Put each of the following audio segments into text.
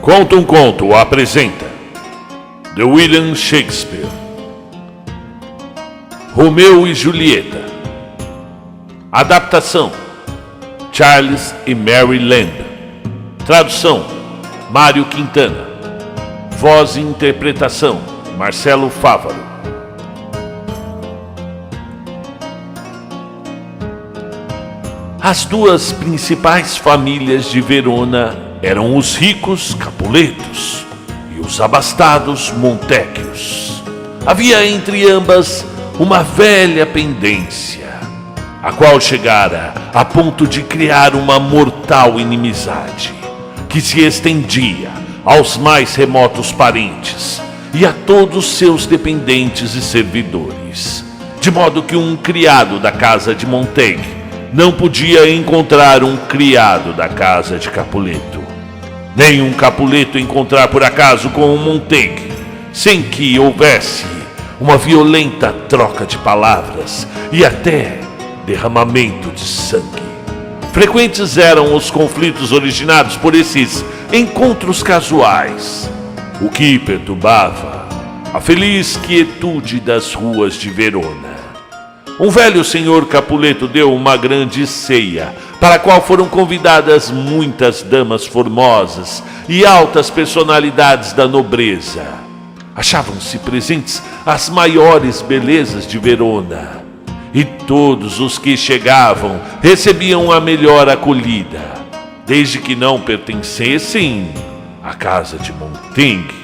Conta um Conto apresenta de William Shakespeare, Romeu e Julieta. Adaptação: Charles e Mary Lamb. Tradução: Mário Quintana. Voz e interpretação: Marcelo Fávaro. As duas principais famílias de Verona eram os ricos Capuletos e os abastados Montecchios. Havia entre ambas uma velha pendência, a qual chegara a ponto de criar uma mortal inimizade, que se estendia aos mais remotos parentes e a todos seus dependentes e servidores, de modo que um criado da casa de Montaigne não podia encontrar um criado da casa de Capuleto, nem um Capuleto encontrar por acaso com um Montaigne, sem que houvesse uma violenta troca de palavras e até derramamento de sangue. Frequentes eram os conflitos originados por esses encontros casuais, o que perturbava a feliz quietude das ruas de Verona. Um velho senhor Capuleto deu uma grande ceia, para a qual foram convidadas muitas damas formosas e altas personalidades da nobreza. Achavam-se presentes as maiores belezas de Verona, e todos os que chegavam recebiam a melhor acolhida, desde que não pertencessem à casa de Montaigne.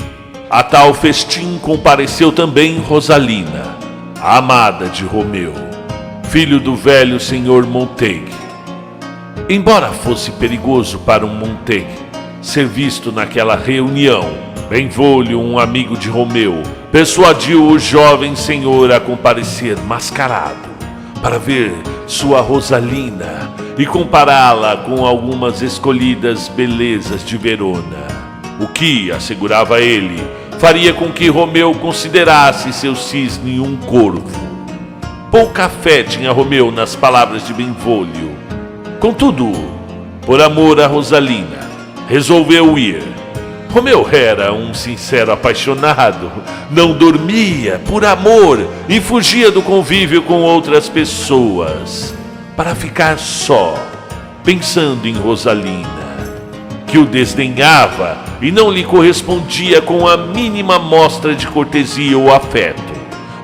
A tal festim compareceu também Rosalina, a amada de Romeu, filho do velho senhor Montaigne. Embora fosse perigoso para um Montaigne ser visto naquela reunião, Benvolio, um amigo de Romeu, persuadiu o jovem senhor a comparecer mascarado para ver sua Rosalina e compará-la com algumas escolhidas belezas de Verona, o que, assegurava ele, faria com que Romeu considerasse seu cisne um corvo. Pouca fé tinha Romeu nas palavras de Benvolio. Contudo, por amor a Rosalina, resolveu ir. Romeu era um sincero apaixonado, não dormia por amor e fugia do convívio com outras pessoas, para ficar só, pensando em Rosalina, que o desdenhava e não lhe correspondia com a mínima mostra de cortesia ou afeto.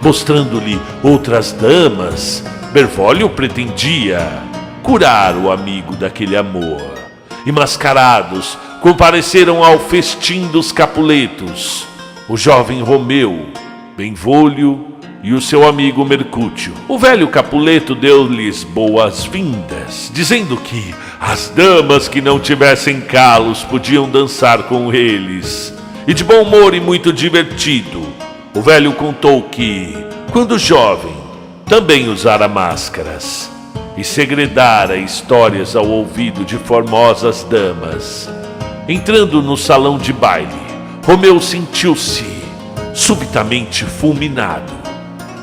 Mostrando-lhe outras damas, Benvolio pretendia curar o amigo daquele amor. E mascarados compareceram ao festim dos Capuletos o jovem Romeu, Benvolio e o seu amigo Mercúcio. O velho Capuleto deu-lhes boas-vindas, dizendo que as damas que não tivessem calos podiam dançar com eles. E de bom humor e muito divertido, o velho contou que, quando jovem, também usara máscaras e segredara histórias ao ouvido de formosas damas. Entrando no salão de baile, Romeu sentiu-se subitamente fulminado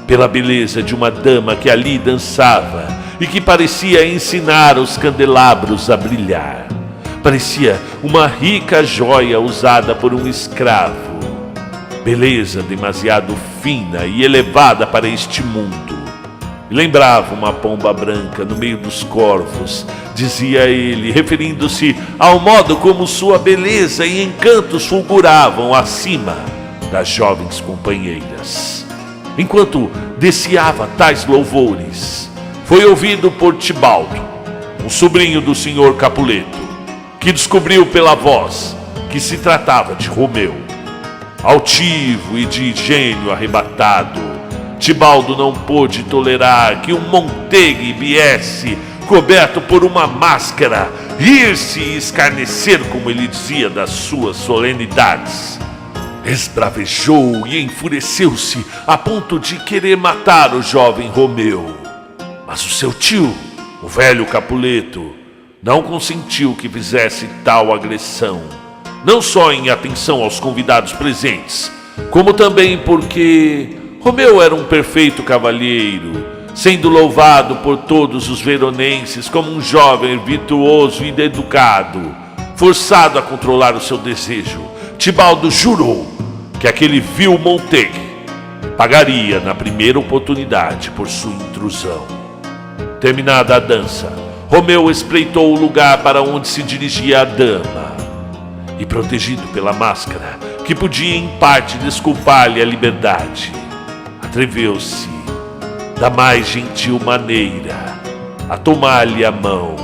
pela beleza de uma dama que ali dançava e que parecia ensinar os candelabros a brilhar. Parecia uma rica joia usada por um escravo. Beleza demasiado fina e elevada para este mundo. Lembrava uma pomba branca no meio dos corvos, dizia ele, referindo-se ao modo como sua beleza e encantos fulguravam acima das jovens companheiras. Enquanto desciava tais louvores, foi ouvido por Tibaldo, um sobrinho do senhor Capuleto, que descobriu pela voz que se tratava de Romeu. Altivo e de gênio arrebatado, Tibaldo não pôde tolerar que um Montaigne viesse, coberto por uma máscara, rir-se e escarnecer, como ele dizia, das suas solenidades. Esbravejou e enfureceu-se a ponto de querer matar o jovem Romeu. Mas o seu tio, o velho Capuleto, não consentiu que fizesse tal agressão, não só em atenção aos convidados presentes, como também porque Romeu era um perfeito cavalheiro, sendo louvado por todos os veronenses como um jovem virtuoso e educado, forçado a controlar o seu desejo, Tibaldo jurou que aquele vil Montague pagaria na primeira oportunidade por sua intrusão. Terminada a dança, Romeu espreitou o lugar para onde se dirigia a dama e, protegido pela máscara, que podia em parte desculpar-lhe a liberdade, atreveu-se, da mais gentil maneira, a tomar-lhe a mão,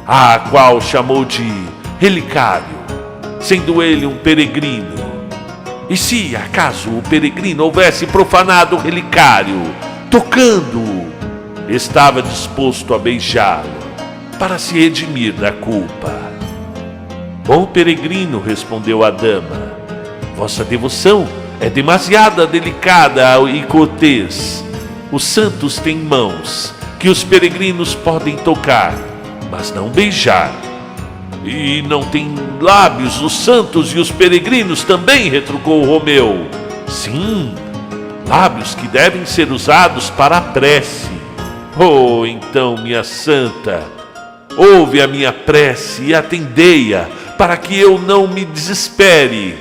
a qual chamou de relicário, sendo ele um peregrino. E se acaso o peregrino houvesse profanado o relicário, tocando-o, estava disposto a beijá-lo para se redimir da culpa. Bom peregrino, respondeu a dama, vossa devoção é demasiado delicada e cortês. Os santos têm mãos que os peregrinos podem tocar, mas não beijar. E não tem lábios os santos e os peregrinos também, retrucou Romeu. Sim, lábios que devem ser usados para a prece. Oh, então, minha santa, ouve a minha prece e atendei-a, para que eu não me desespere.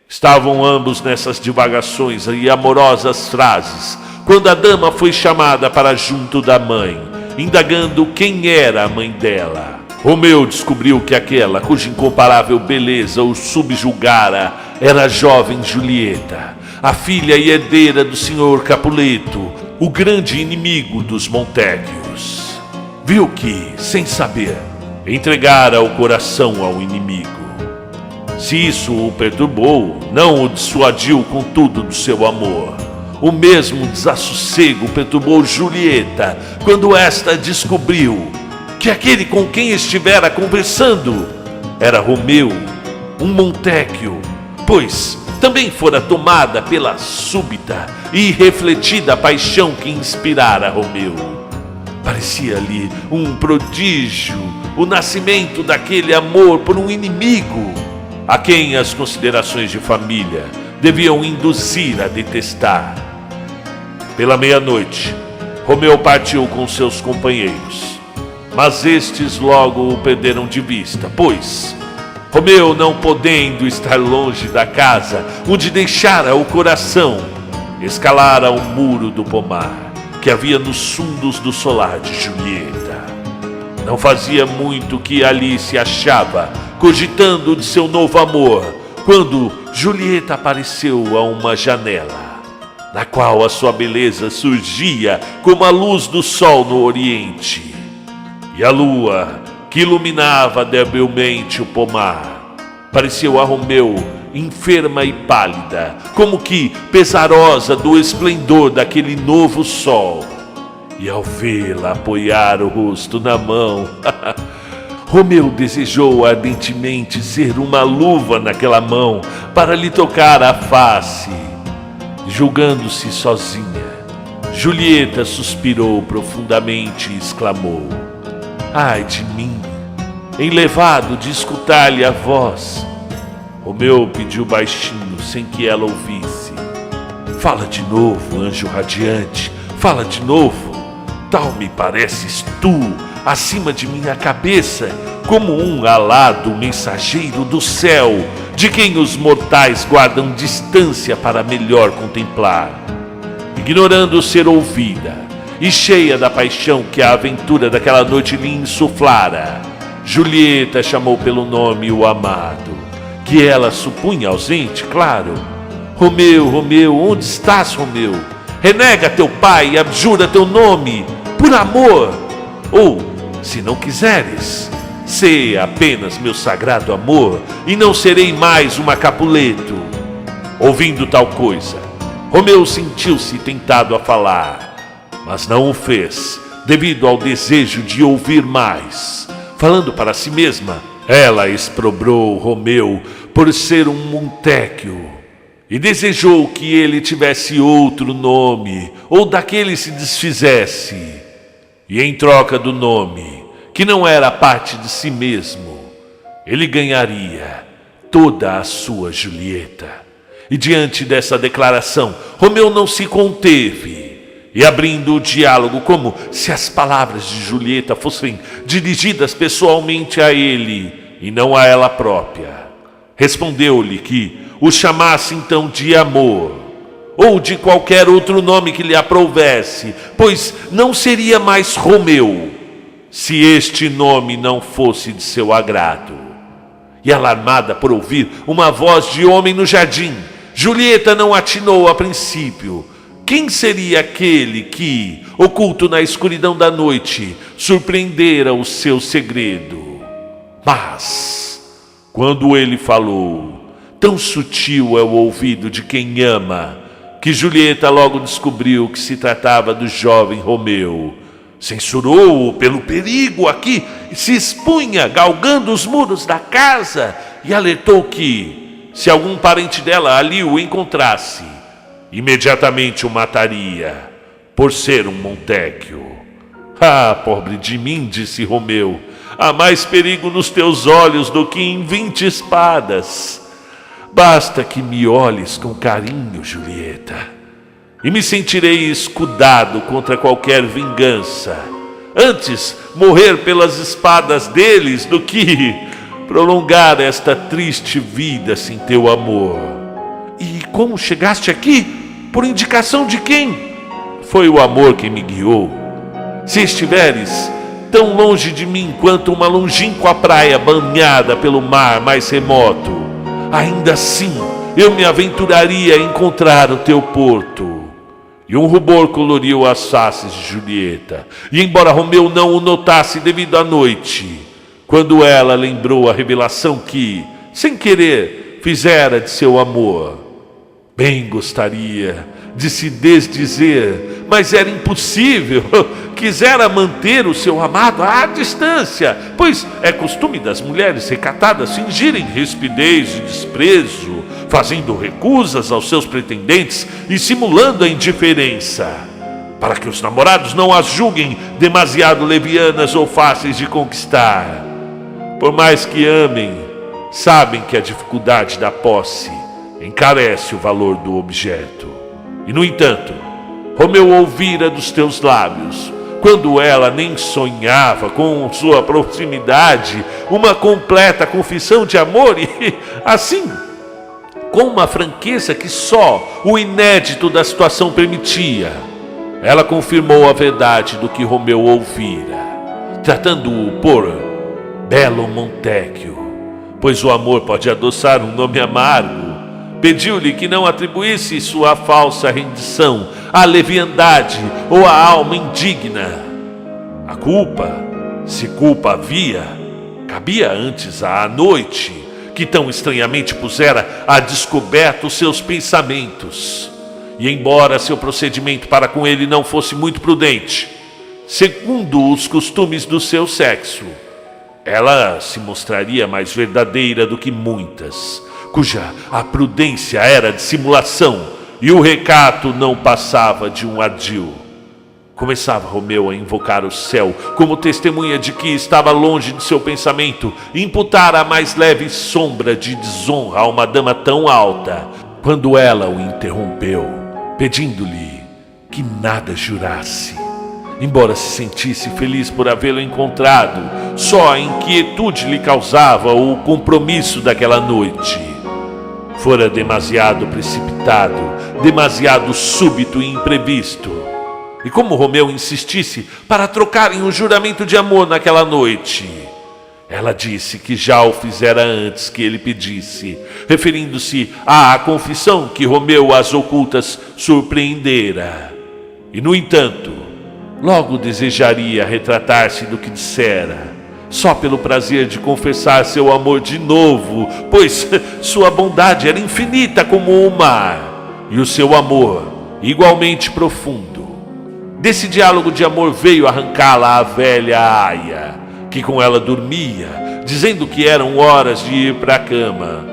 Estavam ambos nessas divagações e amorosas frases, quando a dama foi chamada para junto da mãe, indagando quem era a mãe dela. Romeu descobriu que aquela cuja incomparável beleza o subjugara era a jovem Julieta, a filha e herdeira do senhor Capuleto, o grande inimigo dos Montagues. Viu que, sem saber, entregara o coração ao inimigo. Se isso o perturbou, não o dissuadiu contudo do seu amor. O mesmo desassossego perturbou Julieta quando esta descobriu que aquele com quem estivera conversando era Romeu, um Montague, pois também fora tomada pela súbita e refletida paixão que inspirara Romeu. Parecia-lhe um prodígio o nascimento daquele amor por um inimigo, a quem as considerações de família deviam induzir a detestar. Pela meia-noite, Romeu partiu com seus companheiros, mas estes logo o perderam de vista, pois Romeu, não podendo estar longe da casa onde deixara o coração, escalara o muro do pomar que havia nos fundos do solar de Julieta. Não fazia muito que ali se achava, cogitando de seu novo amor, quando Julieta apareceu a uma janela, na qual a sua beleza surgia como a luz do sol no oriente, e a lua, que iluminava debilmente o pomar, pareceu a Romeu enferma e pálida, como que pesarosa do esplendor daquele novo sol. E ao vê-la apoiar o rosto na mão, Romeu desejou ardentemente ser uma luva naquela mão para lhe tocar a face. Julgando-se sozinha, Julieta suspirou profundamente e exclamou: ai de mim, enlevado de escutar-lhe a voz. Romeu pediu baixinho, sem que ela ouvisse: fala de novo, anjo radiante, fala de novo. Tal me pareces tu, acima de minha cabeça, como um alado mensageiro do céu, de quem os mortais guardam distância para melhor contemplar. Ignorando ser ouvida, e cheia da paixão que a aventura daquela noite lhe insuflara, Julieta chamou pelo nome o amado, que ela supunha ausente, claro. Romeu, Romeu, onde estás, Romeu? Renega teu pai e abjura teu nome, por amor. Ou, se não quiseres, sê apenas meu sagrado amor, e não serei mais uma Capuleto. Ouvindo tal coisa, Romeu sentiu-se tentado a falar, mas não o fez, devido ao desejo de ouvir mais. Falando para si mesma, ela exprobrou Romeu por ser um Montague e desejou que ele tivesse outro nome, ou daquele se desfizesse. E em troca do nome, que não era parte de si mesmo, ele ganharia toda a sua Julieta. E diante dessa declaração, Romeu não se conteve, e abrindo o diálogo como se as palavras de Julieta fossem dirigidas pessoalmente a ele, e não a ela própria. Respondeu-lhe que o chamasse então de amor, ou de qualquer outro nome que lhe aprovesse, pois não seria mais Romeu, se este nome não fosse de seu agrado. E alarmada por ouvir uma voz de homem no jardim, Julieta não atinou a princípio quem seria aquele que, oculto na escuridão da noite, surpreendera o seu segredo. Mas, quando ele falou, tão sutil é o ouvido de quem ama, que Julieta logo descobriu que se tratava do jovem Romeu. Censurou-o pelo perigo a que se expunha galgando os muros da casa e alertou que, se algum parente dela ali o encontrasse, imediatamente o mataria, por ser um Montecchio. Ah, pobre de mim, disse Romeu, há mais perigo nos teus olhos do que em 20 espadas. Basta que me olhes com carinho, Julieta, e me sentirei escudado contra qualquer vingança. Antes morrer pelas espadas deles do que prolongar esta triste vida sem teu amor. E como chegaste aqui? Por indicação de quem? Foi o amor que me guiou. Se estiveres tão longe de mim quanto uma longínqua praia banhada pelo mar mais remoto, ainda assim eu me aventuraria a encontrar o teu porto. E um rubor coloriu as faces de Julieta, e embora Romeu não o notasse devido à noite, quando ela lembrou a revelação que, sem querer, fizera de seu amor, bem gostaria de se desdizer, mas era impossível. Quisera manter o seu amado à distância, pois é costume das mulheres recatadas fingirem rispidez e desprezo, fazendo recusas aos seus pretendentes e simulando a indiferença, para que os namorados não as julguem demasiado levianas ou fáceis de conquistar. Por mais que amem, sabem que a dificuldade da posse encarece o valor do objeto. E, no entanto, Romeu ouvira dos teus lábios, quando ela nem sonhava com sua proximidade, uma completa confissão de amor e, assim, com uma franqueza que só o inédito da situação permitia, ela confirmou a verdade do que Romeu ouvira, tratando-o por belo Montecchio, pois o amor pode adoçar um nome amargo. Pediu-lhe que não atribuísse sua falsa rendição à leviandade ou à alma indigna. A culpa, se culpa havia, cabia antes à noite, que tão estranhamente pusera a descoberto os seus pensamentos. E embora seu procedimento para com ele não fosse muito prudente, segundo os costumes do seu sexo, ela se mostraria mais verdadeira do que muitas, cuja a prudência era de simulação e o recato não passava de um ardil. Começava Romeu a invocar o céu como testemunha de que estava longe de seu pensamento imputar a mais leve sombra de desonra a uma dama tão alta, quando ela o interrompeu, pedindo-lhe que nada jurasse. Embora se sentisse feliz por havê-lo encontrado, só a inquietude lhe causava o compromisso daquela noite. Fora demasiado precipitado, demasiado súbito e imprevisto. E como Romeu insistisse para trocarem um juramento de amor naquela noite, ela disse que já o fizera antes que ele pedisse, referindo-se à confissão que Romeu às ocultas surpreendera. E, no entanto, logo desejaria retratar-se do que dissera, só pelo prazer de confessar seu amor de novo, pois sua bondade era infinita como o mar, e o seu amor igualmente profundo. Desse diálogo de amor veio arrancá-la a velha aia, que com ela dormia, dizendo que eram horas de ir para a cama,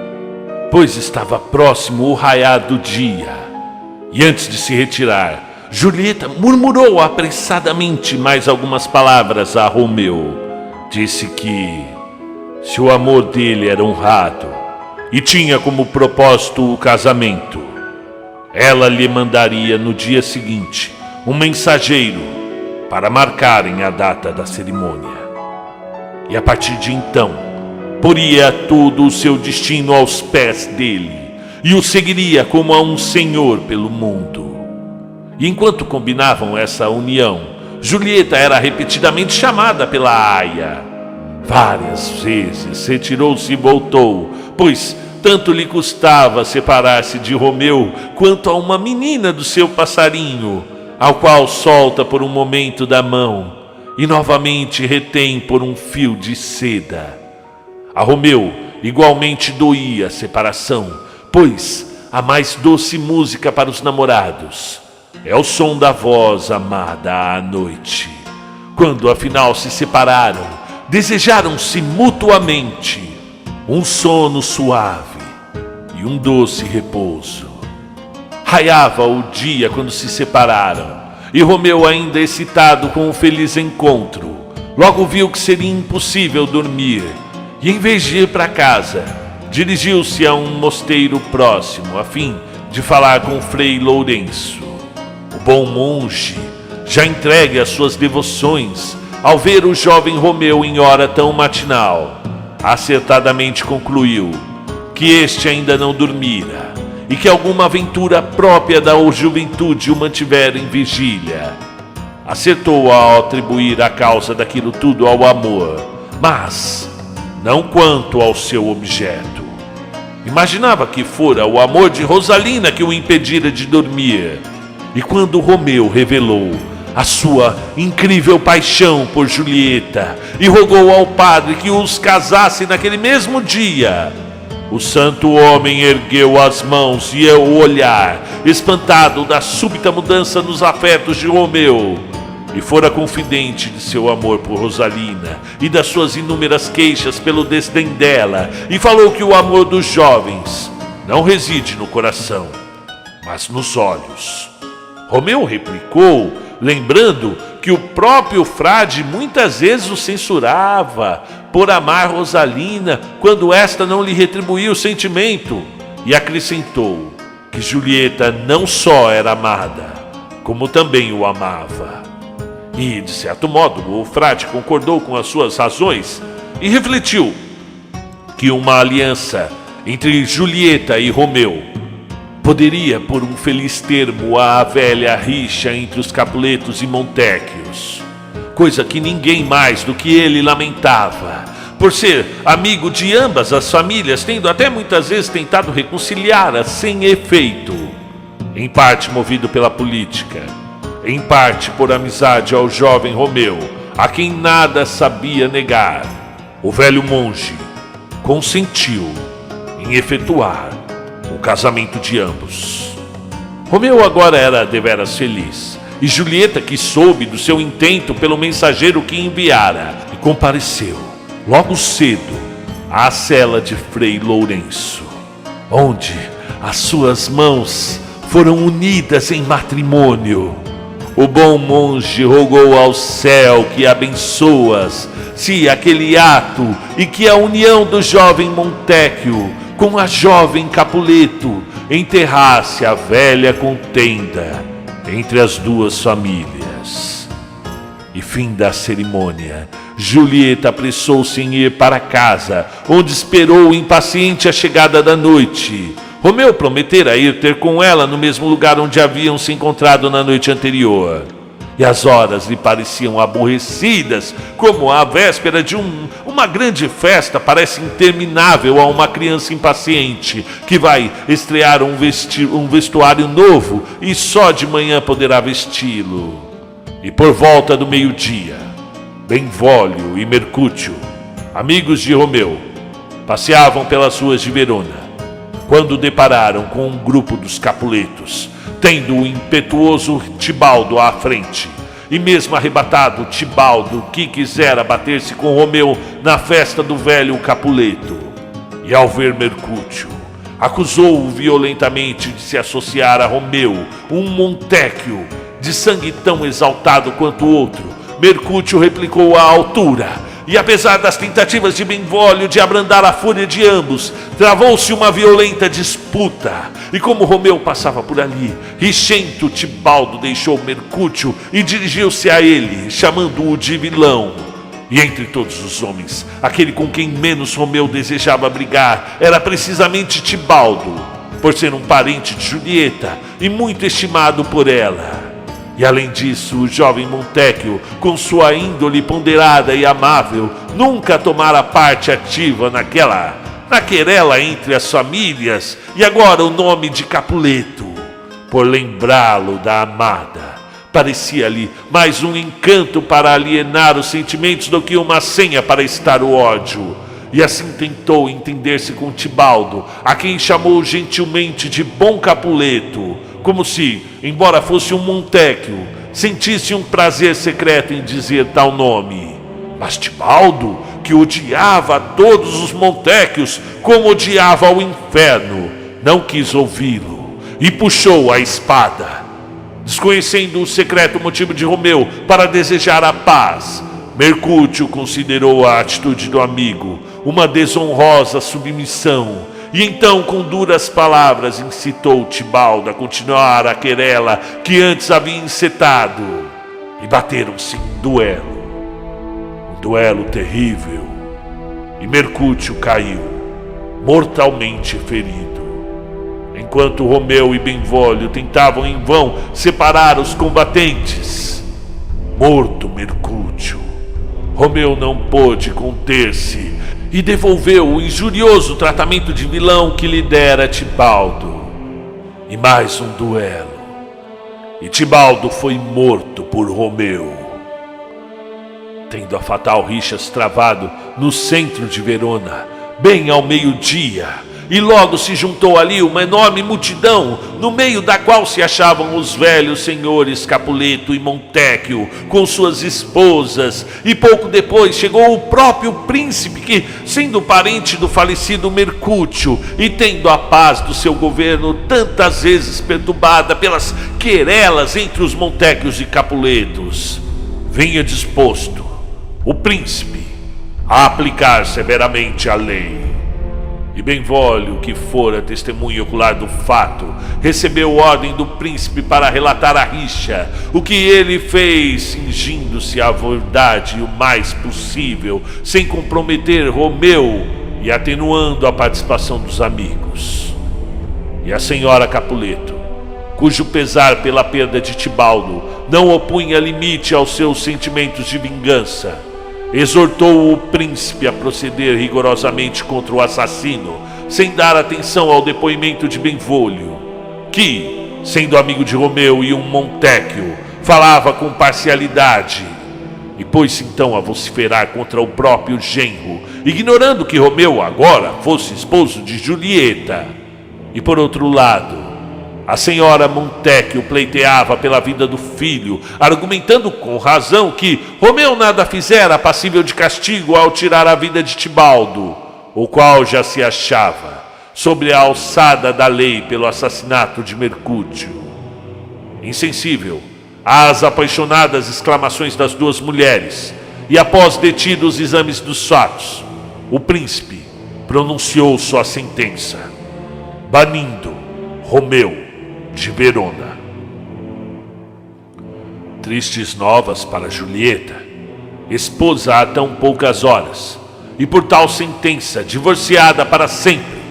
pois estava próximo o raiar do dia. E antes de se retirar, Julieta murmurou apressadamente mais algumas palavras a Romeu. Disse que, se o amor dele era honrado e tinha como propósito o casamento, ela lhe mandaria no dia seguinte um mensageiro para marcarem a data da cerimônia. E a partir de então, poria todo o seu destino aos pés dele e o seguiria como a um senhor pelo mundo. E enquanto combinavam essa união, Julieta era repetidamente chamada pela aia. Várias vezes retirou-se e voltou, pois tanto lhe custava separar-se de Romeu quanto a uma menina do seu passarinho, ao qual solta por um momento da mão e novamente retém por um fio de seda. A Romeu igualmente doía a separação, pois a mais doce música para os namorados é o som da voz amada à noite. Quando afinal se separaram, desejaram-se mutuamente um sono suave e um doce repouso. Raiava o dia quando se separaram, e Romeu, ainda excitado com o feliz encontro, logo viu que seria impossível dormir, e em vez de ir para casa, dirigiu-se a um mosteiro próximo, a fim de falar com Frei Lourenço. O bom monge, já entregue às suas devoções, ao ver o jovem Romeu em hora tão matinal, acertadamente concluiu que este ainda não dormira e que alguma aventura própria da juventude o mantivera em vigília. Acertou ao atribuir a causa daquilo tudo ao amor, mas não quanto ao seu objeto. Imaginava que fora o amor de Rosalina que o impedira de dormir. E quando Romeu revelou a sua incrível paixão por Julieta e rogou ao padre que os casasse naquele mesmo dia, o santo homem ergueu as mãos e o olhar, espantado da súbita mudança nos afetos de Romeu, e fora confidente de seu amor por Rosalina e das suas inúmeras queixas pelo desdém dela, e falou que o amor dos jovens não reside no coração, mas nos olhos. Romeu replicou, lembrando que o próprio frade muitas vezes o censurava por amar Rosalina quando esta não lhe retribuía o sentimento, e acrescentou que Julieta não só era amada, como também o amava. E, de certo modo, o frade concordou com as suas razões e refletiu que uma aliança entre Julieta e Romeu poderia pôr um feliz termo à velha rixa entre os Capuletos e Montecchios, coisa que ninguém mais do que ele lamentava, por ser amigo de ambas as famílias, tendo até muitas vezes tentado reconciliá-las sem efeito, em parte movido pela política, em parte por amizade ao jovem Romeu, a quem nada sabia negar. O velho monge consentiu em efetuar o casamento de ambos. Romeu agora era deveras feliz, e Julieta, que soube do seu intento pelo mensageiro que enviara, e compareceu logo cedo à cela de Frei Lourenço, onde as suas mãos foram unidas em matrimônio. O bom monge rogou ao céu que abençoas se aquele ato e que a união do jovem Montecchio com a jovem Capuleto enterrasse a velha contenda entre as duas famílias. E fim da cerimônia, Julieta apressou-se em ir para casa, onde esperou impaciente a chegada da noite. Romeu prometera ir ter com ela no mesmo lugar onde haviam se encontrado na noite anterior. E as horas lhe pareciam aborrecidas, como a véspera de uma grande festa parece interminável a uma criança impaciente que vai estrear um vestuário novo e só de manhã poderá vesti-lo. E por volta do meio-dia, Benvolio e Mercúcio, amigos de Romeu, passeavam pelas ruas de Verona, quando depararam com um grupo dos Capuletos, tendo o impetuoso Tibaldo à frente, e mesmo arrebatado Tibaldo, que quisera bater-se com Romeu na festa do velho Capuleto. E ao ver Mercúcio, acusou-o violentamente de se associar a Romeu, um Montecchio, de sangue tão exaltado quanto o outro. Mercúcio replicou à altura, e apesar das tentativas de Benvolio de abrandar a fúria de ambos, travou-se uma violenta disputa, e como Romeu passava por ali, rixento Tibaldo deixou Mercúcio e dirigiu-se a ele, chamando-o de vilão. E entre todos os homens, aquele com quem menos Romeu desejava brigar era precisamente Tibaldo, por ser um parente de Julieta e muito estimado por ela. E além disso, o jovem Montecchio, com sua índole ponderada e amável, nunca tomara parte ativa na querela entre as famílias, e agora o nome de Capuleto, por lembrá-lo da amada, parecia-lhe mais um encanto para alienar os sentimentos do que uma senha para estar o ódio. E assim tentou entender-se com Tibaldo, a quem chamou gentilmente de Bom Capuleto, como se, embora fosse um Montecchio, sentisse um prazer secreto em dizer tal nome. Mas Tibaldo, que odiava a todos os Montecchios como odiava ao inferno, não quis ouvi-lo e puxou a espada. Desconhecendo o secreto motivo de Romeu para desejar a paz, Mercúcio considerou a atitude do amigo uma desonrosa submissão, e então com duras palavras incitou Tibaldo a continuar a querela que antes havia encetado, e bateram-se em duelo. Um duelo terrível, e Mercúcio caiu, mortalmente ferido. Enquanto Romeu e Benvolio tentavam em vão separar os combatentes. Morto Mercúcio, Romeu não pôde conter-se e devolveu o injurioso tratamento de vilão que lhe dera Tibaldo. E mais um duelo, e Tibaldo foi morto por Romeu. Tendo a fatal rixa travado no centro de Verona, bem ao meio-dia, e logo se juntou ali uma enorme multidão, no meio da qual se achavam os velhos senhores Capuleto e Montecchio com suas esposas, e pouco depois chegou o próprio príncipe que, sendo parente do falecido Mercúcio e tendo a paz do seu governo tantas vezes perturbada pelas querelas entre os Montecchios e Capuletos, vinha disposto o príncipe a aplicar severamente a lei. E Benvolio, que fora testemunha ocular do fato, recebeu ordem do príncipe para relatar a rixa, o que ele fez cingindo-se à verdade o mais possível, sem comprometer Romeu e atenuando a participação dos amigos. E a senhora Capuleto, cujo pesar pela perda de Tibaldo não opunha limite aos seus sentimentos de vingança, exortou o príncipe a proceder rigorosamente contra o assassino, sem dar atenção ao depoimento de Benvolio, que, sendo amigo de Romeu e um Montecchio, falava com parcialidade, e pôs-se então a vociferar contra o próprio genro, ignorando que Romeu agora fosse esposo de Julieta. E por outro lado, a senhora Montecchio pleiteava pela vida do filho, argumentando com razão que Romeu nada fizera passível de castigo ao tirar a vida de Tibaldo, o qual já se achava sobre a alçada da lei pelo assassinato de Mercúcio. Insensível às apaixonadas exclamações das duas mulheres, e após detidos os exames dos fatos, o príncipe pronunciou sua sentença, banindo Romeu de Verona. Tristes novas para Julieta, esposa há tão poucas horas, e por tal sentença divorciada para sempre.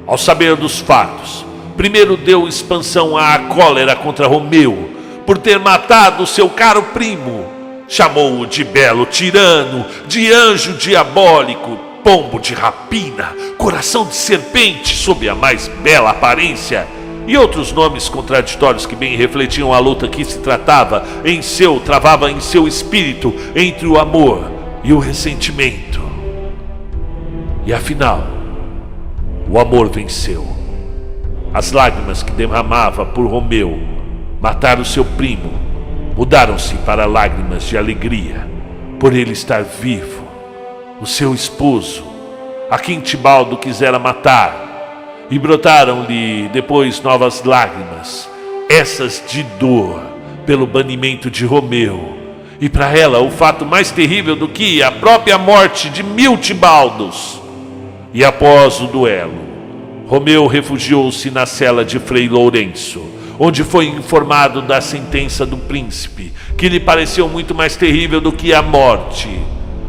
Ao saber dos fatos, primeiro deu expansão à cólera contra Romeu, por ter matado seu caro primo. Chamou-o de belo tirano, de anjo diabólico, pombo de rapina, coração de serpente sob a mais bela aparência, e outros nomes contraditórios que bem refletiam a luta que se travava em seu espírito entre o amor e o ressentimento. E afinal, o amor venceu. As lágrimas que derramava por Romeu matar o seu primo mudaram-se para lágrimas de alegria por ele estar vivo, o seu esposo, a quem Tibaldo quisera matar. E brotaram-lhe depois novas lágrimas, essas de dor pelo banimento de Romeu, e para ela o fato mais terrível do que a própria morte de 1000 Tibaldos. E após o duelo, Romeu refugiou-se na cela de Frei Lourenço, onde foi informado da sentença do príncipe, que lhe pareceu muito mais terrível do que a morte,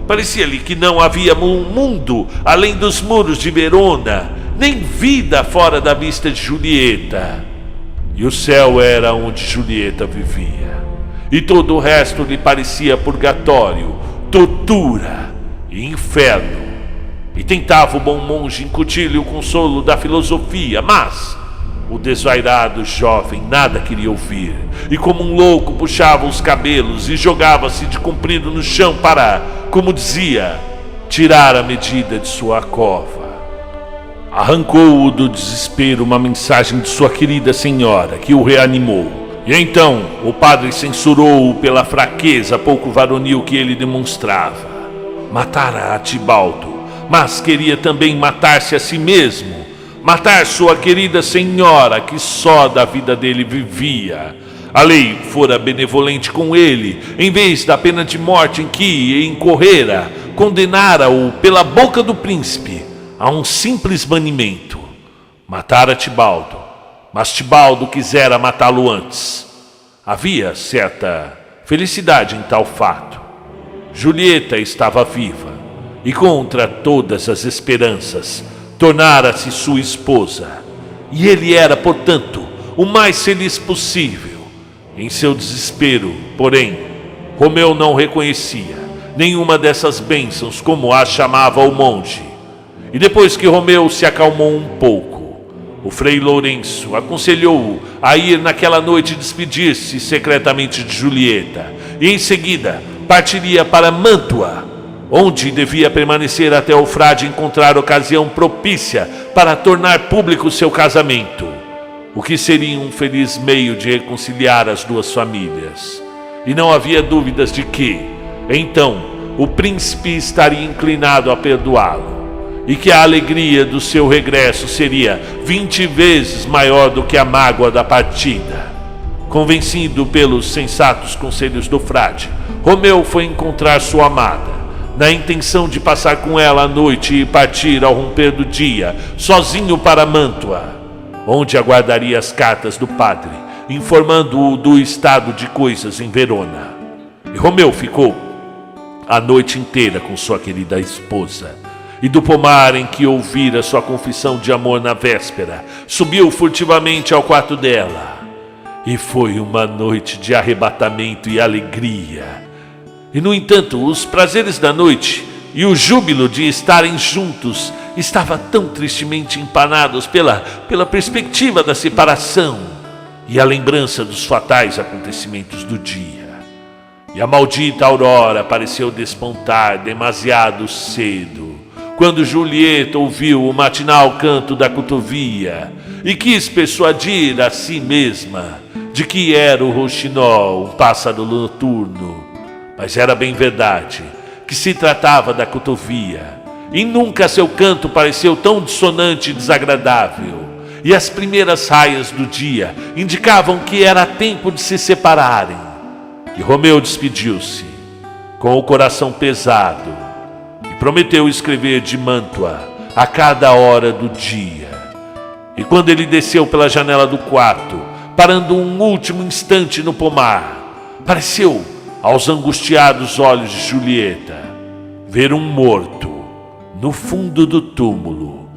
Parecia-lhe que não havia um mundo além dos muros de Verona, nem vida fora da vista de Julieta. E o céu era onde Julieta vivia. E todo o resto lhe parecia purgatório, tortura e inferno. E tentava o bom monge incutir-lhe o consolo da filosofia, mas o desvairado jovem nada queria ouvir, e como um louco puxava os cabelos e jogava-se de comprido no chão para, como dizia, tirar a medida de sua cova. Arrancou-o do desespero uma mensagem de sua querida senhora, que o reanimou. E então o padre censurou-o pela fraqueza pouco varonil que ele demonstrava. Matara Atibaldo, mas queria também matar-se a si mesmo, matar sua querida senhora, que só da vida dele vivia. A lei fora benevolente com ele, em vez da pena de morte em que incorrera, condenara-o pela boca do príncipe a um simples banimento. Matara Tibaldo, mas Tibaldo quisera matá-lo antes. Havia certa felicidade em tal fato. Julieta estava viva e, contra todas as esperanças, tornara-se sua esposa. E ele era, portanto, o mais feliz possível. Em seu desespero, porém, Romeu não reconhecia nenhuma dessas bênçãos, como a chamava o monge. E depois que Romeu se acalmou um pouco, o frei Lourenço aconselhou-o a ir naquela noite despedir-se secretamente de Julieta, e em seguida partiria para Mântua, onde devia permanecer até o frade encontrar ocasião propícia para tornar público seu casamento, o que seria um feliz meio de reconciliar as duas famílias. E não havia dúvidas de que, então, o príncipe estaria inclinado a perdoá-lo, e que a alegria do seu regresso seria 20 vezes maior do que a mágoa da partida. Convencido pelos sensatos conselhos do frade, Romeu foi encontrar sua amada, na intenção de passar com ela a noite e partir ao romper do dia, sozinho para Mântua, onde aguardaria as cartas do padre, informando-o do estado de coisas em Verona. E Romeu ficou a noite inteira com sua querida esposa, e do pomar em que ouvira sua confissão de amor na véspera, subiu furtivamente ao quarto dela. E foi uma noite de arrebatamento e alegria. E, no entanto, os prazeres da noite e o júbilo de estarem juntos estavam tão tristemente empanados pela perspectiva da separação e a lembrança dos fatais acontecimentos do dia. E a maldita aurora pareceu despontar demasiado cedo, quando Julieta ouviu o matinal canto da cotovia e quis persuadir a si mesma de que era o rouxinol, um pássaro noturno. Mas era bem verdade que se tratava da cotovia, e nunca seu canto pareceu tão dissonante e desagradável, e as primeiras raias do dia indicavam que era tempo de se separarem. E Romeu despediu-se, com o coração pesado, e prometeu escrever de Mântua a cada hora do dia. E quando ele desceu pela janela do quarto, parando um último instante no pomar, pareceu, aos angustiados olhos de Julieta, ver um morto no fundo do túmulo.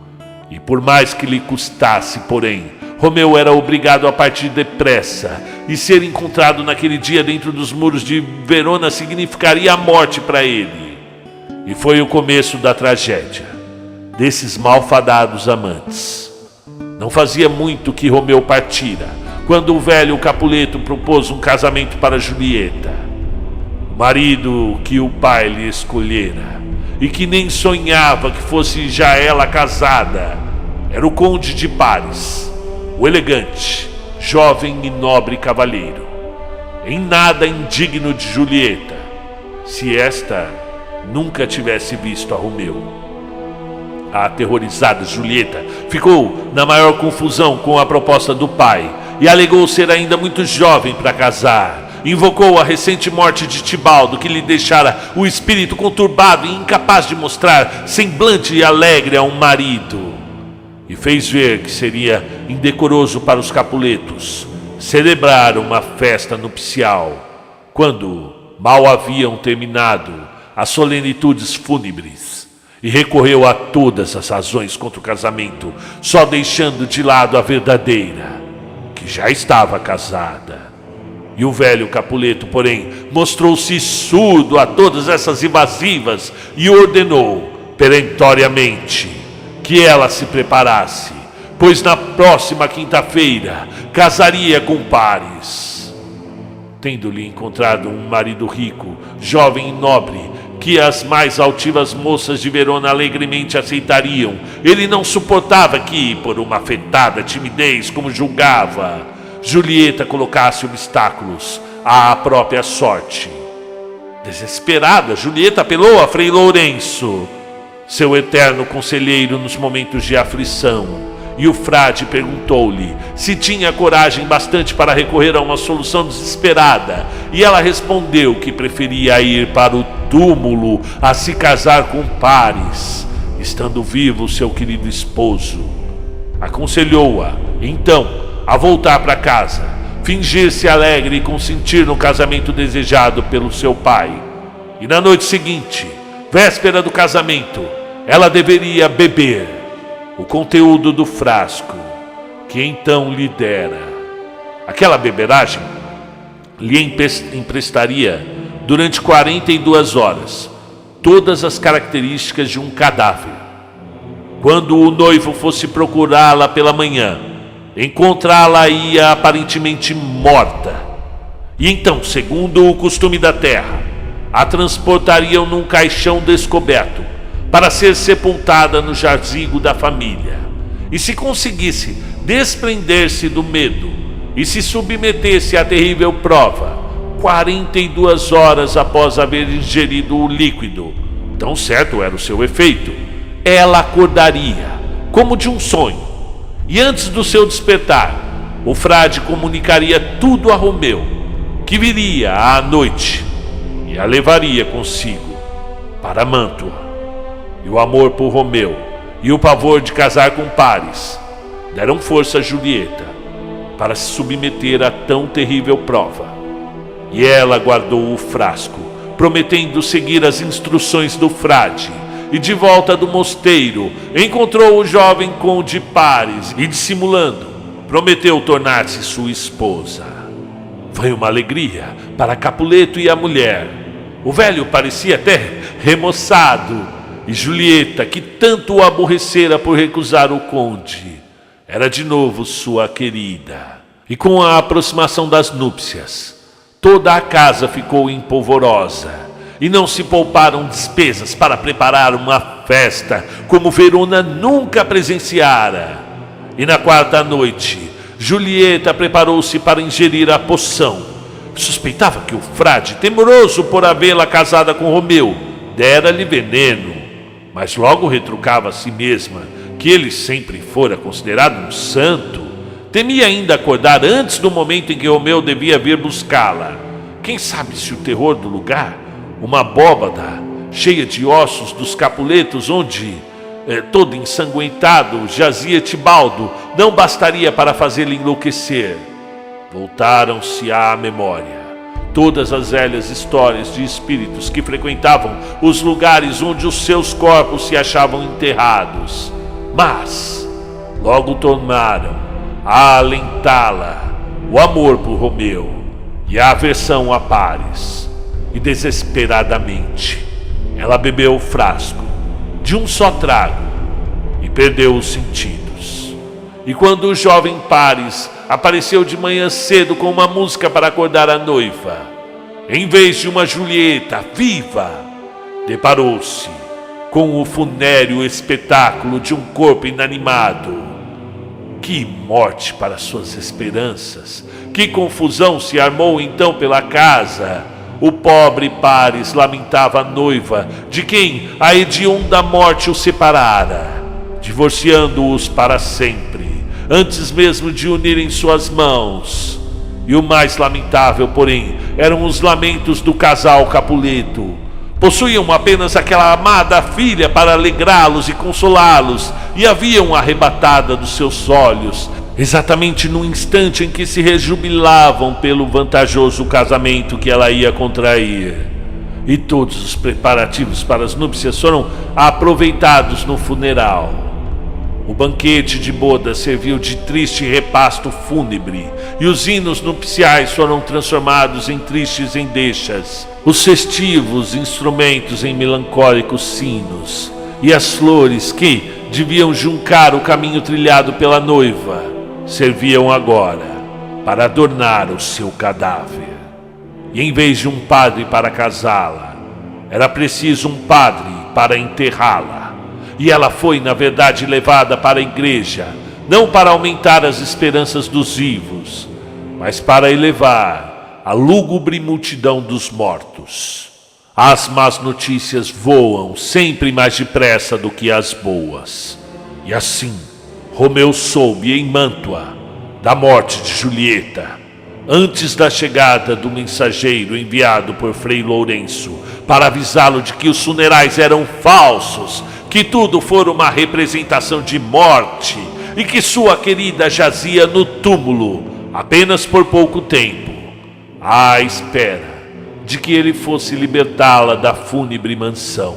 E por mais que lhe custasse, porém, Romeu era obrigado a partir depressa, e ser encontrado naquele dia dentro dos muros de Verona significaria a morte para ele. E foi o começo da tragédia desses malfadados amantes. Não fazia muito que Romeu partira, quando o velho Capuleto propôs um casamento para Julieta. O marido que o pai lhe escolhera, e que nem sonhava que fosse já ela casada, era o conde de Paris, o elegante, jovem e nobre cavalheiro, em nada indigno de Julieta, se esta nunca tivesse visto a Romeu. A aterrorizada Julieta ficou na maior confusão com a proposta do pai, e alegou ser ainda muito jovem para casar. Invocou a recente morte de Tibaldo, que lhe deixara o espírito conturbado e incapaz de mostrar semblante alegre a um marido. E fez ver que seria indecoroso para os Capuletos celebrar uma festa nupcial, quando mal haviam terminado as solenitudes fúnebres e recorreu a todas as razões contra o casamento, só deixando de lado a verdadeira, que já estava casada. E o velho Capuleto, porém, mostrou-se surdo a todas essas invasivas e ordenou perentoriamente que ela se preparasse, pois na próxima quinta-feira casaria com Paris. Tendo-lhe encontrado um marido rico, jovem e nobre, que as mais altivas moças de Verona alegremente aceitariam, ele não suportava que, por uma afetada timidez, como julgava, Julieta colocasse obstáculos à própria sorte. Desesperada, Julieta apelou a Frei Lourenço, seu eterno conselheiro nos momentos de aflição, e o frade perguntou-lhe se tinha coragem bastante para recorrer a uma solução desesperada, e ela respondeu que preferia ir para o túmulo a se casar com Paris, estando vivo seu querido esposo. Aconselhou-a, então, a voltar para casa, fingir-se alegre e consentir no casamento desejado pelo seu pai. E na noite seguinte, véspera do casamento, ela deveria beber o conteúdo do frasco, que então lhe dera. Aquela beberagem lhe emprestaria, durante 42 horas, todas as características de um cadáver. Quando o noivo fosse procurá-la pela manhã, encontrá-la-ia aparentemente morta. E então, segundo o costume da terra, a transportariam num caixão descoberto, para ser sepultada no jazigo da família. E se conseguisse desprender-se do medo e se submetesse à terrível prova, 42 horas após haver ingerido o líquido, tão certo era o seu efeito, ela acordaria, como de um sonho, e antes do seu despertar, o frade comunicaria tudo a Romeu, que viria à noite e a levaria consigo para Mantua. E o amor por Romeu e o pavor de casar com Paris deram força a Julieta para se submeter a tão terrível prova. E ela guardou o frasco, prometendo seguir as instruções do frade, e de volta do mosteiro encontrou o jovem conde Paris e, dissimulando, prometeu tornar-se sua esposa. Foi uma alegria para Capuleto e a mulher. O velho parecia até remoçado, e Julieta, que tanto o aborrecera por recusar o conde, era de novo sua querida. E com a aproximação das núpcias, toda a casa ficou empolvorosa, e não se pouparam despesas para preparar uma festa como Verona nunca presenciara. E na quarta noite, Julieta preparou-se para ingerir a poção. Suspeitava que o frade, temeroso por havê-la casada com Romeu, dera-lhe veneno, mas logo retrucava a si mesma que ele sempre fora considerado um santo. Temia ainda acordar antes do momento em que Romeu devia vir buscá-la. Quem sabe se o terror do lugar, uma abóbada cheia de ossos dos Capuletos, onde, todo ensanguentado, jazia Tibaldo, não bastaria para fazê-lo enlouquecer. Voltaram-se à memória todas as velhas histórias de espíritos que frequentavam os lugares onde os seus corpos se achavam enterrados, mas logo tornaram a alentá-la o amor por Romeu e a aversão a Paris, e desesperadamente ela bebeu o frasco de um só trago e perdeu os sentidos. E quando o jovem Paris apareceu de manhã cedo com uma música para acordar a noiva, em vez de uma Julieta viva, deparou-se com o funéreo espetáculo de um corpo inanimado. Que morte para suas esperanças! Que confusão se armou então pela casa! O pobre Paris lamentava a noiva, de quem a hedionda morte o separara, divorciando-os para sempre, antes mesmo de unirem suas mãos. E o mais lamentável, porém, eram os lamentos do casal Capuleto. Possuíam apenas aquela amada filha para alegrá-los e consolá-los, e haviam arrebatada dos seus olhos, exatamente no instante em que se rejubilavam pelo vantajoso casamento que ela ia contrair. e todos os preparativos para as núpcias foram aproveitados no funeral. O banquete de bodas serviu de triste repasto fúnebre, e os hinos nupciais foram transformados em tristes endechas, os festivos instrumentos em melancólicos sinos, e as flores que deviam juncar o caminho trilhado pela noiva serviam agora para adornar o seu cadáver. E em vez de um padre para casá-la, era preciso um padre para enterrá-la. E ela foi, na verdade, levada para a igreja, não para aumentar as esperanças dos vivos, mas para elevar a lúgubre multidão dos mortos. As más notícias voam sempre mais depressa do que as boas. E assim, Romeu soube em Mântua da morte de Julieta, antes da chegada do mensageiro enviado por Frei Lourenço para avisá-lo de que os funerais eram falsos, que tudo fora uma representação de morte e que sua querida jazia no túmulo apenas por pouco tempo, à espera de que ele fosse libertá-la da fúnebre mansão.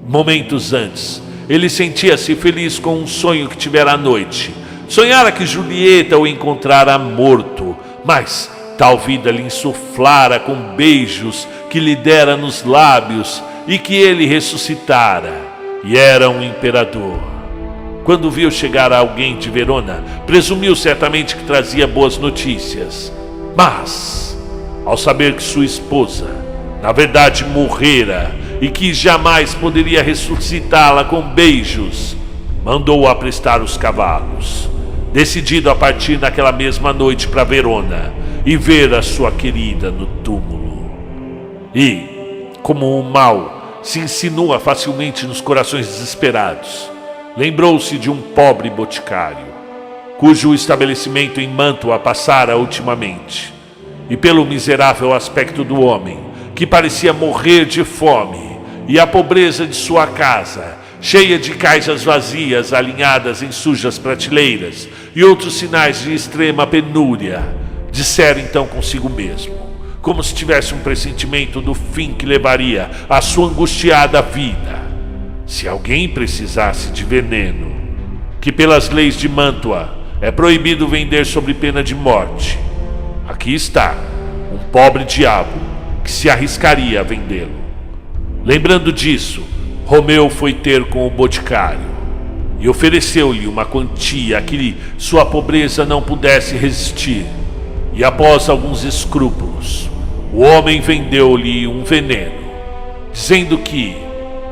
Momentos antes, ele sentia-se feliz com um sonho que tivera à noite. Sonhara que Julieta o encontrara morto, mas tal vida lhe insuflara com beijos que lhe dera nos lábios e que ele ressuscitara e era um imperador. Quando viu chegar alguém de Verona, presumiu certamente que trazia boas notícias. Mas, ao saber que sua esposa, na verdade, morrera e que jamais poderia ressuscitá-la com beijos, mandou aprestar os cavalos, decidido a partir naquela mesma noite para Verona e ver a sua querida no túmulo. E, como o mal se insinua facilmente nos corações desesperados, lembrou-se de um pobre boticário, cujo estabelecimento em Mântua passara ultimamente, e pelo miserável aspecto do homem, que parecia morrer de fome, e a pobreza de sua casa, cheia de caixas vazias alinhadas em sujas prateleiras e outros sinais de extrema penúria, dissera então consigo mesmo, como se tivesse um pressentimento do fim que levaria a sua angustiada vida: se alguém precisasse de veneno, que pelas leis de Mântua é proibido vender sob pena de morte, aqui está um pobre diabo que se arriscaria a vendê-lo. Lembrando disso, Romeu foi ter com o boticário e ofereceu-lhe uma quantia a que sua pobreza não pudesse resistir. E após alguns escrúpulos, o homem vendeu-lhe um veneno, dizendo que,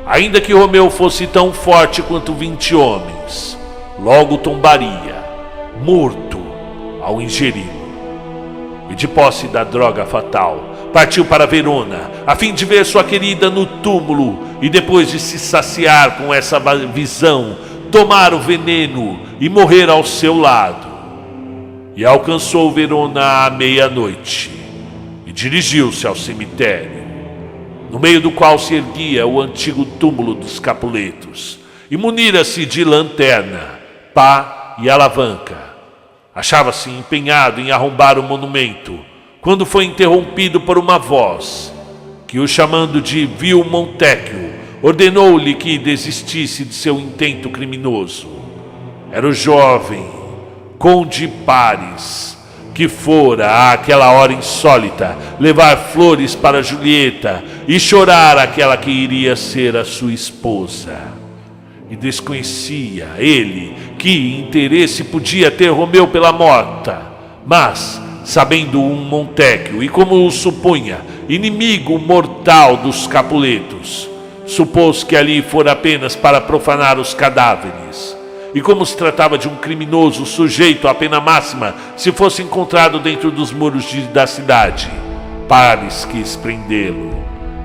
ainda que Romeu fosse tão forte quanto 20 homens, logo tombaria, morto, ao ingeri-lo. E de posse da droga fatal, partiu para Verona, a fim de ver sua querida no túmulo e, depois de se saciar com essa visão, tomar o veneno e morrer ao seu lado. E alcançou Verona à meia-noite e dirigiu-se ao cemitério, no meio do qual se erguia o antigo túmulo dos Capuletos, e munira-se de lanterna, pá e alavanca. Achava-se empenhado em arrombar o monumento, quando foi interrompido por uma voz, que, o chamando de vil Montecchio, ordenou-lhe que desistisse de seu intento criminoso. Era o jovem Conde Paris, que fora, àquela hora insólita, levar flores para Julieta e chorar aquela que iria ser a sua esposa. E desconhecia ele que interesse podia ter Romeu pela morta, mas, sabendo um Montecchio, e como o supunha, inimigo mortal dos Capuletos, supôs que ali fora apenas para profanar os cadáveres. E como se tratava de um criminoso sujeito à pena máxima se fosse encontrado dentro dos muros da cidade, Paris quis prendê-lo.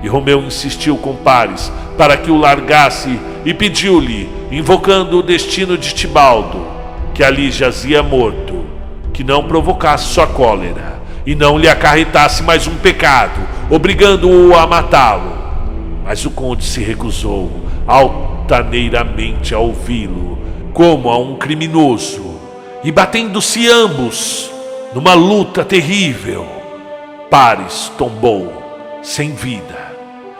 E Romeu insistiu com Paris para que o largasse e pediu-lhe, invocando o destino de Tibaldo, que ali jazia morto, que não provocasse sua cólera e não lhe acarretasse mais um pecado, obrigando-o a matá-lo. Mas o conde se recusou altaneiramente a ouvi-lo, como a um criminoso, e batendo-se ambos numa luta terrível, Paris tombou sem vida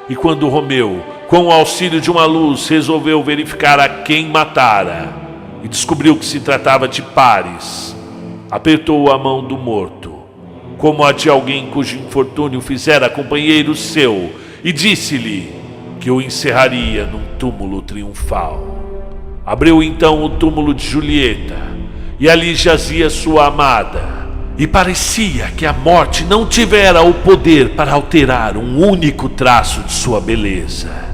E quando Romeu, com o auxílio de uma luz, resolveu verificar a quem matara e descobriu que se tratava de Paris, apertou a mão do morto, como a de alguém cujo infortúnio fizera companheiro seu, e disse-lhe que o encerraria num túmulo triunfal. Abriu então o túmulo de Julieta, e ali jazia sua amada, e parecia que a morte não tivera o poder para alterar um único traço de sua beleza.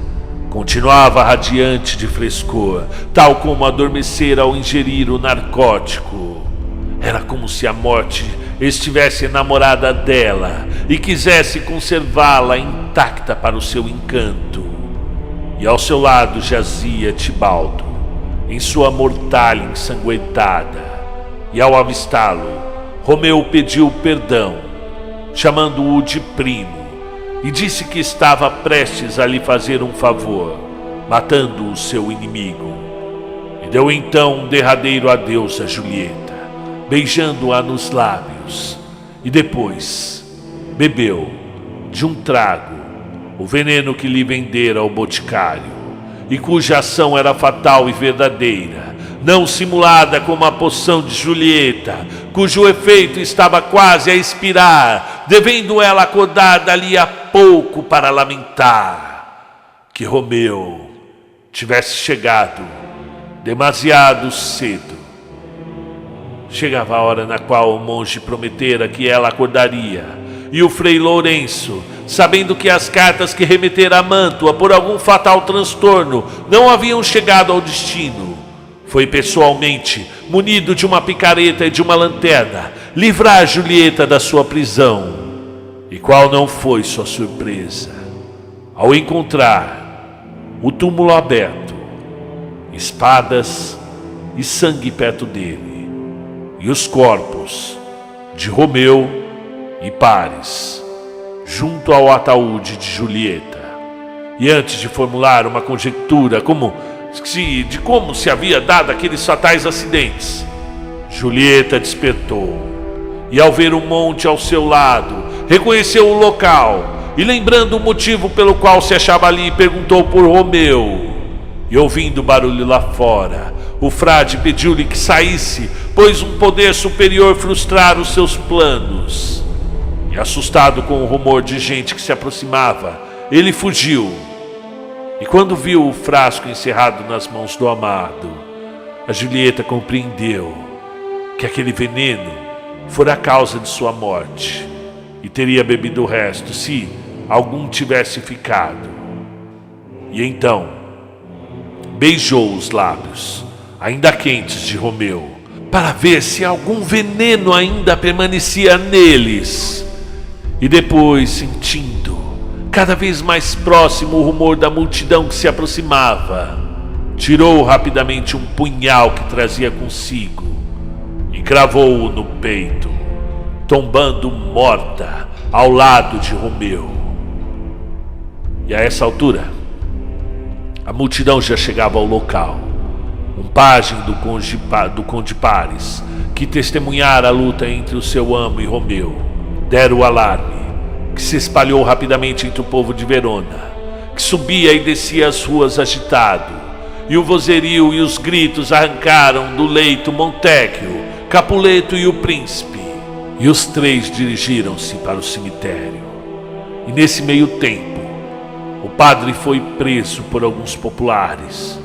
Continuava radiante de frescor, tal como adormecer ao ingerir o narcótico. Era como se a morte estivesse enamorada dela e quisesse conservá-la intacta para o seu encanto. E ao seu lado jazia Tibaldo, em sua mortalha ensanguentada, e ao avistá-lo, Romeu pediu perdão, chamando-o de primo, e disse que estava prestes a lhe fazer um favor, matando o seu inimigo. E deu então um derradeiro adeus a Julieta, beijando-a nos lábios, e depois bebeu de um trago o veneno que lhe vendera o boticário, e cuja ação era fatal e verdadeira, não simulada como a poção de Julieta, cujo efeito estava quase a expirar, devendo ela acordar dali a pouco para lamentar que Romeu tivesse chegado demasiado cedo. Chegava a hora na qual o monge prometera que ela acordaria, e o Frei Lourenço, sabendo que as cartas que remetera a Mântua por algum fatal transtorno não haviam chegado ao destino, foi pessoalmente, munido de uma picareta e de uma lanterna, livrar Julieta da sua prisão. E qual não foi sua surpresa ao encontrar o túmulo aberto, espadas e sangue perto dele, e os corpos de Romeu e Paris junto ao ataúde de Julieta. E antes de formular uma conjectura de como se havia dado aqueles fatais acidentes, Julieta despertou, e ao ver o monte ao seu lado, reconheceu o local, e lembrando o motivo pelo qual se achava ali, perguntou por Romeu. E ouvindo barulho lá fora, o frade pediu-lhe que saísse, pois um poder superior frustrara os seus planos. E assustado com o rumor de gente que se aproximava, ele fugiu. E quando viu o frasco encerrado nas mãos do amado, a Julieta compreendeu que aquele veneno fora a causa de sua morte, e teria bebido o resto se algum tivesse ficado. E então beijou os lábios, ainda quentes, de Romeu, para ver se algum veneno ainda permanecia neles. E depois, sentindo cada vez mais próximo o rumor da multidão que se aproximava, tirou rapidamente um punhal que trazia consigo e cravou-o no peito, tombando morta ao lado de Romeu. E a essa altura, a multidão já chegava ao local. Um pajem do conde Paris, que testemunhara a luta entre o seu amo e Romeu, dera o alarme, que se espalhou rapidamente entre o povo de Verona, que subia e descia as ruas agitado, e o vozerio e os gritos arrancaram do leito Montecchio, Capuleto e o príncipe, e os três dirigiram-se para o cemitério. E nesse meio tempo, o padre foi preso por alguns populares.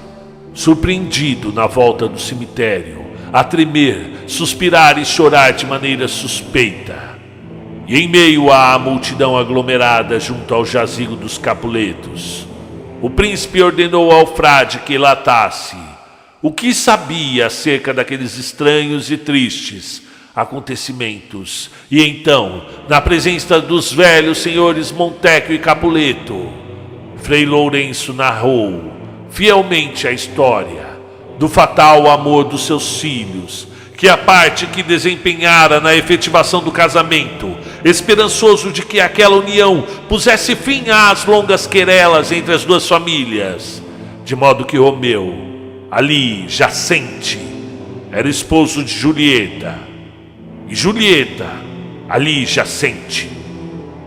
Surpreendido na volta do cemitério, a tremer, suspirar e chorar de maneira suspeita. E em meio à multidão aglomerada junto ao jazigo dos Capuletos, o príncipe ordenou ao frade que relatasse o que sabia acerca daqueles estranhos e tristes acontecimentos. E então, na presença dos velhos senhores Montecchio e Capuleto, Frei Lourenço narrou fielmente a história do fatal amor dos seus filhos, que a parte que desempenhara na efetivação do casamento, esperançoso de que aquela união pusesse fim às longas querelas entre as duas famílias, de modo que Romeu, ali jacente, era esposo de Julieta, e Julieta, ali jacente,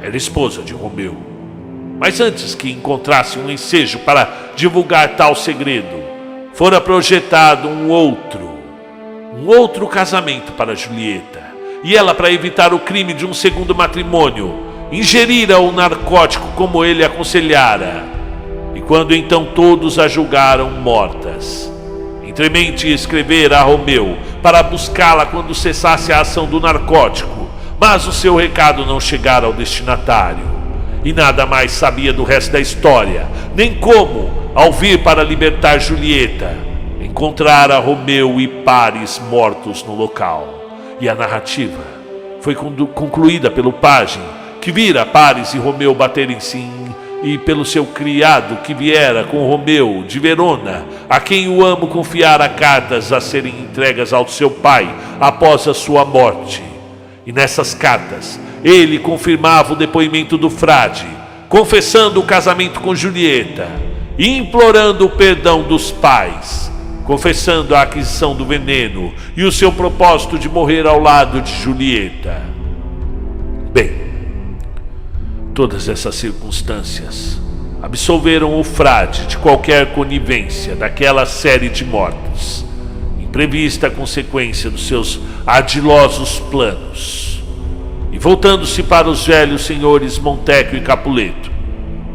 era esposa de Romeu. Mas antes que encontrasse um ensejo para divulgar tal segredo, fora projetado um outro casamento para Julieta. E ela, para evitar o crime de um segundo matrimônio, ingerira o narcótico como ele aconselhara. E quando então todos a julgaram mortas, Entremente escrevera a Romeu para buscá-la quando cessasse a ação do narcótico, mas o seu recado não chegara ao destinatário. E nada mais sabia do resto da história, nem como, ao vir para libertar Julieta, encontrara Romeu e Paris mortos no local. E a narrativa foi concluída pelo pajem, que vira Paris e Romeu baterem-se, e pelo seu criado que viera com Romeu de Verona, a quem o amo confiara cartas a serem entregas ao seu pai após a sua morte. E nessas cartas ele confirmava o depoimento do frade, confessando o casamento com Julieta e implorando o perdão dos pais, confessando a aquisição do veneno e o seu propósito de morrer ao lado de Julieta. Bem, todas essas circunstâncias absolveram o frade de qualquer conivência daquela série de mortes, imprevista consequência dos seus ardilosos planos. E voltando-se para os velhos senhores Montecchio e Capuleto,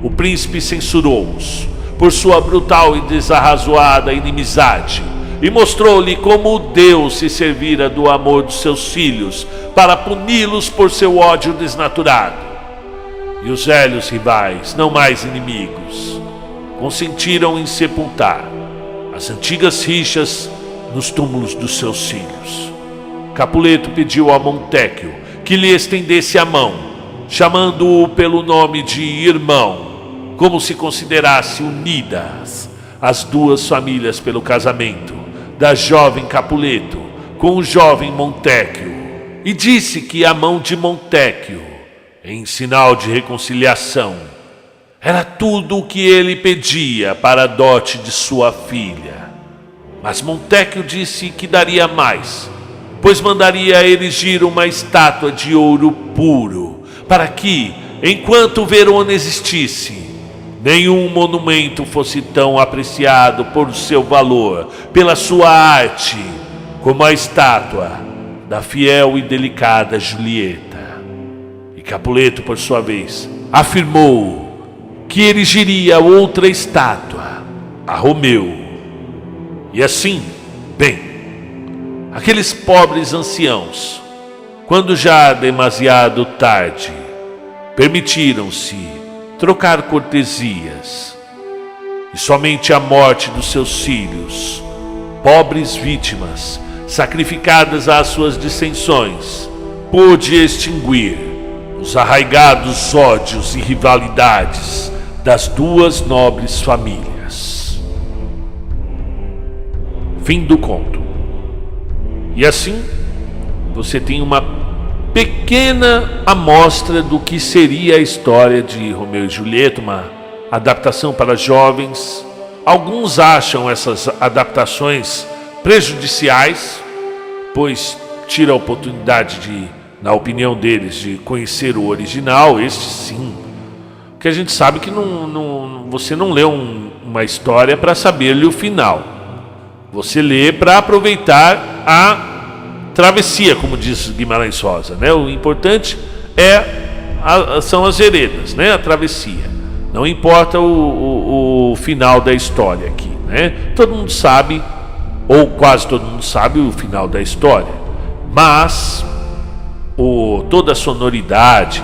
o príncipe censurou-os por sua brutal e desarrazoada inimizade, e mostrou-lhe como Deus se servira do amor dos seus filhos para puni-los por seu ódio desnaturado. E os velhos rivais, não mais inimigos, consentiram em sepultar as antigas rixas nos túmulos dos seus filhos. Capuleto pediu a Montecchio que lhe estendesse a mão, chamando-o pelo nome de irmão, como se considerasse unidas as duas famílias pelo casamento da jovem Capuleto com o jovem Montecchio, e disse que a mão de Montecchio, em sinal de reconciliação, era tudo o que ele pedia para a dote de sua filha. Mas Montecchio disse que daria mais, pois mandaria erigir uma estátua de ouro puro, para que, enquanto Verona existisse, nenhum monumento fosse tão apreciado por seu valor, pela sua arte, como a estátua da fiel e delicada Julieta. E Capuleto, por sua vez, afirmou que erigiria outra estátua, a Romeu. E assim, bem, aqueles pobres anciãos, quando já demasiado tarde, permitiram-se trocar cortesias, e somente a morte dos seus filhos, pobres vítimas, sacrificadas às suas dissensões, pôde extinguir os arraigados ódios e rivalidades das duas nobres famílias. Fim do conto. E assim, você tem uma pequena amostra do que seria a história de Romeu e Julieta, uma adaptação para jovens. Alguns acham essas adaptaçes prejudiciais, pois tira a oportunidade de, na opinião deles, de conhecer o original. Este sim, que a gente sabe que você não lê uma história para saber-lhe o final. Você lê para aproveitar a travessia, como diz Guimarães Rosa, né? O importante são as veredas, né? A travessia. Não importa o final da história aqui, né? Todo mundo sabe, ou quase todo mundo sabe, o final da história. Mas toda a sonoridade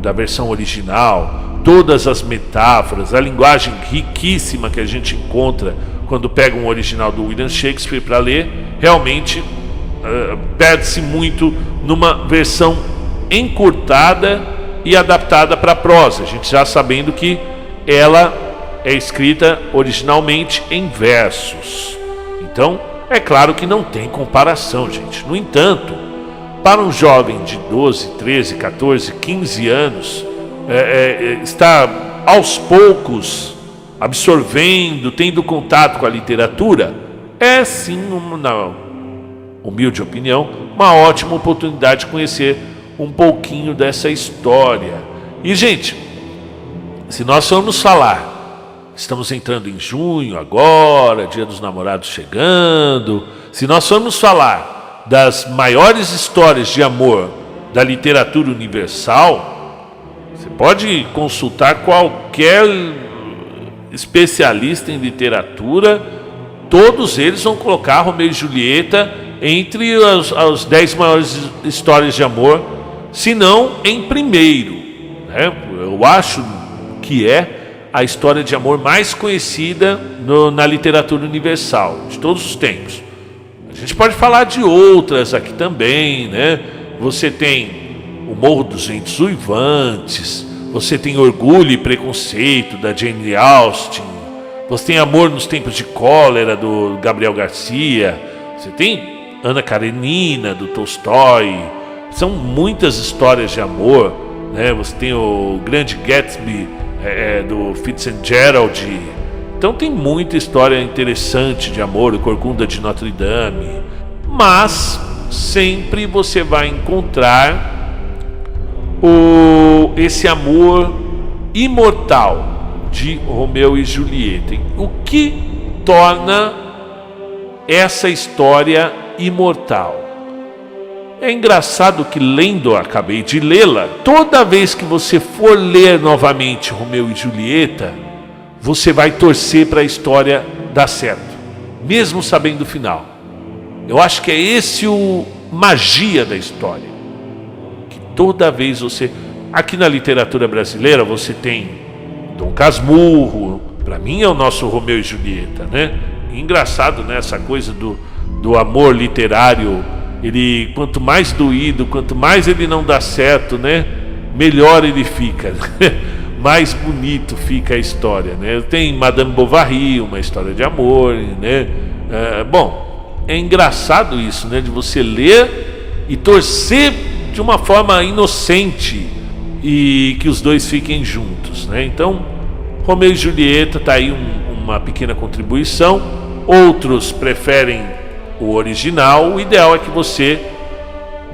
da versão original, todas as metáforas, a linguagem riquíssima que a gente encontra quando pega um original do William Shakespeare para ler, realmente perde-se muito numa versão encurtada e adaptada para prosa, a gente já sabendo que ela é escrita originalmente em versos. Então, é claro que não tem comparação, gente. No entanto, para um jovem de 12, 13, 14, 15 anos, está aos poucos absorvendo, tendo contato com a literatura, é sim, na humilde opinião, uma ótima oportunidade de conhecer um pouquinho dessa história. E, gente, se nós formos falar, estamos entrando em junho agora, Dia dos Namorados chegando, se nós formos falar das maiores histórias de amor da literatura universal, você pode consultar qualquer especialista em literatura, todos eles vão colocar Romeu e Julieta entre as 10 maiores histórias de amor, se não em primeiro, né? Eu acho que é a história de amor mais conhecida na literatura universal, de todos os tempos. A gente pode falar de outras aqui também, né? Você tem O Morro dos Ventos Uivantes, você tem Orgulho e Preconceito, da Jane Austen, você tem Amor nos Tempos de Cólera, do Gabriel Garcia, você tem Ana Karenina, do Tolstói. São muitas histórias de amor, né? Você tem o Grande Gatsby, do Fitzgerald. Então tem muita história interessante de amor, o Corcunda de Notre Dame. Mas sempre você vai encontrar esse amor imortal de Romeu e Julieta. O que torna essa história imortal? É engraçado que, acabei de lê-la, toda vez que você for ler novamente Romeu e Julieta, você vai torcer para a história dar certo, mesmo sabendo o final. Eu acho que é esse o magia da história, que toda vez você... Aqui na literatura brasileira você tem Dom Casmurro, para mim é o nosso Romeu e Julieta, né? E engraçado, né, essa coisa do amor literário, ele, quanto mais doído, quanto mais ele não dá certo, né, melhor ele fica, mais bonito fica a história, né? Tem Madame Bovary, uma história de amor, né? Bom, é engraçado isso, né, de você ler e torcer de uma forma inocente e que os dois fiquem juntos, né? Então, Romeu e Julieta está aí uma pequena contribuição. Outros preferem o original. O ideal é que você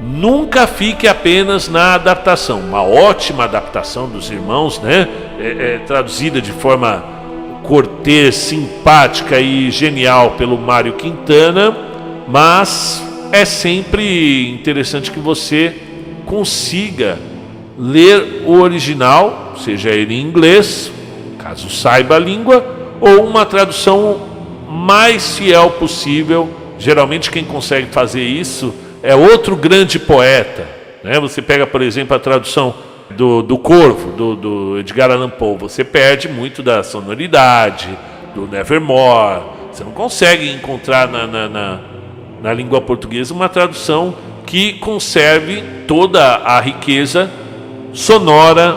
nunca fique apenas na adaptação. Uma ótima adaptação dos irmãos, né? Traduzida de forma cortês, simpática e genial pelo Mário Quintana. Mas é sempre interessante que você consiga ler o original, seja ele em inglês, caso saiba a língua, ou uma tradução mais fiel possível. Geralmente quem consegue fazer isso é outro grande poeta, né? Você pega, por exemplo, a tradução do Corvo, do Edgar Allan Poe, você perde muito da sonoridade, do Nevermore. Você não consegue encontrar na língua portuguesa uma tradução que conserve toda a riqueza sonora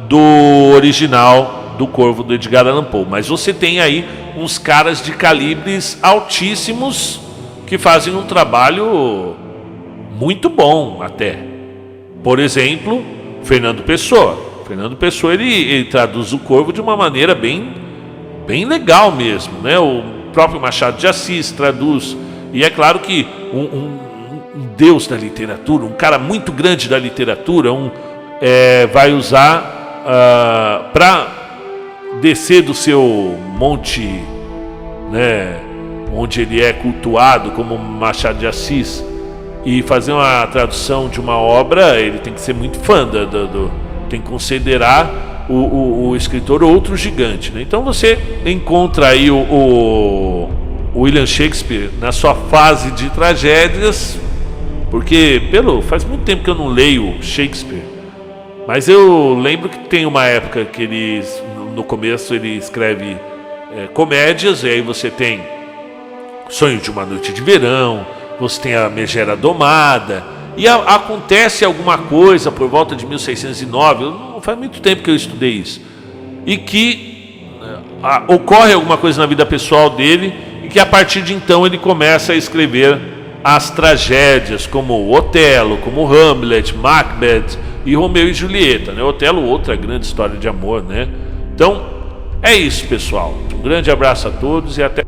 do original do Corvo, do Edgar Allan Poe. Mas você tem aí uns caras de calibres altíssimos que fazem um trabalho muito bom até. Por exemplo, Fernando Pessoa. Fernando Pessoa, ele traduz o Corvo de uma maneira bem legal mesmo, né? O próprio Machado de Assis traduz. E é claro que um deus da literatura, um cara muito grande da literatura, vai usar para descer do seu monte, né, onde ele é cultuado como Machado de Assis, e fazer uma tradução de uma obra. Ele tem que ser muito fã tem que considerar o escritor outro gigante, né? Então você encontra aí o William Shakespeare na sua fase de tragédias, porque faz muito tempo que eu não leio Shakespeare, mas eu lembro que tem uma época que no começo ele escreve comédias, e aí você tem Sonho de uma Noite de Verão, você tem a Megera Domada, e acontece alguma coisa por volta de 1609, não faz muito tempo que eu estudei isso, e que ocorre alguma coisa na vida pessoal dele, e que a partir de então ele começa a escrever as tragédias, como Otelo, como Hamlet, Macbeth e Romeu e Julieta, né? Otelo, outra grande história de amor, né? Então, é isso, pessoal. Um grande abraço a todos e até